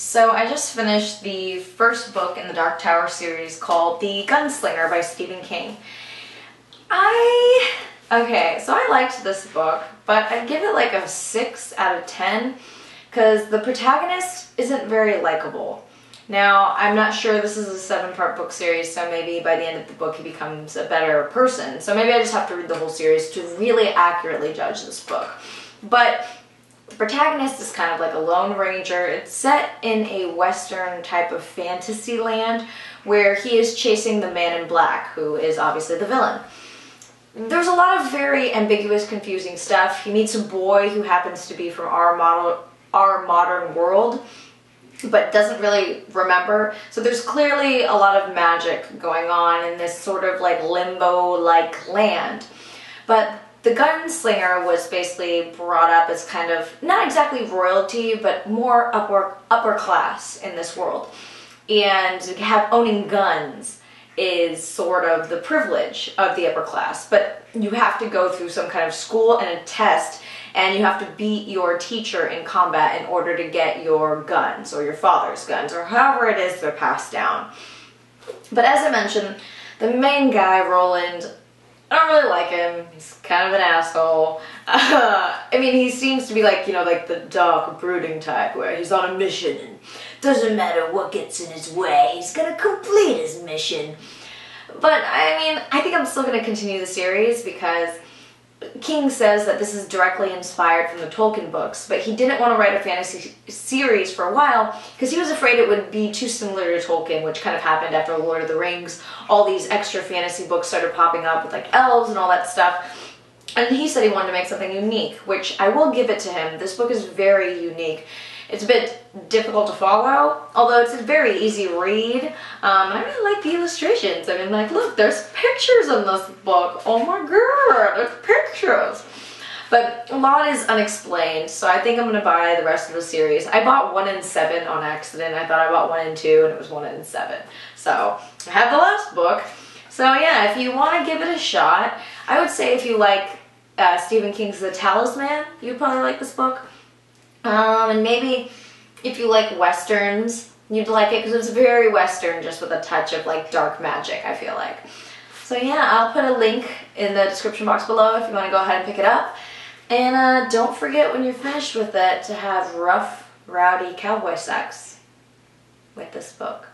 So I just finished the first book in the Dark Tower series called The Gunslinger by Stephen King. So I liked this book, but I'd give it like a 6 out of 10 because the protagonist isn't very likable. Now, I'm not sure, this is a 7-part book series, so maybe by the end of the book he becomes a better person. So maybe I just have to read the whole series to really accurately judge this book. But the protagonist is kind of like a lone ranger. It's set in a western type of fantasy land where he is chasing the man in black, who is obviously the villain. There's a lot of very ambiguous, confusing stuff. He meets a boy who happens to be from our modern world, but doesn't really remember. So there's clearly a lot of magic going on in this sort of like limbo-like land. But the Gunslinger was basically brought up as kind of, not exactly royalty, but more upper class in this world. And owning guns is sort of the privilege of the upper class, but you have to go through some kind of school and a test, and you have to beat your teacher in combat in order to get your guns, or your father's guns, or however it is they're passed down. But as I mentioned, the main guy, Roland, I don't really like him. He's kind of an asshole. I mean, he seems to be like, you know, like the dark, brooding type where he's on a mission and doesn't matter what gets in his way, he's gonna complete his mission. But, I mean, I think I'm still gonna continue the series because King says that this is directly inspired from the Tolkien books, but he didn't want to write a fantasy series for a while because he was afraid it would be too similar to Tolkien, which kind of happened after Lord of the Rings. All these extra fantasy books started popping up with like elves and all that stuff. And he said he wanted to make something unique, which I will give it to him. This book is very unique. It's a bit difficult to follow, although it's a very easy read. I really like the illustrations. I mean, like, look, there's pictures in this book. Oh my god, there's pictures. But a lot is unexplained, so I think I'm going to buy the rest of the series. I bought 1 and 7 on accident. I thought I bought 1 and 2, and it was 1 and 7. So, I have the last book. So yeah, if you want to give it a shot, I would say if you like Stephen King's The Talisman, you'd probably like this book. And maybe if you like westerns, you'd like it because it's very western, just with a touch of like dark magic, I feel like. So yeah, I'll put a link in the description box below if you want to go ahead and pick it up. And don't forget when you're finished with it to have rough, rowdy cowboy sex with this book.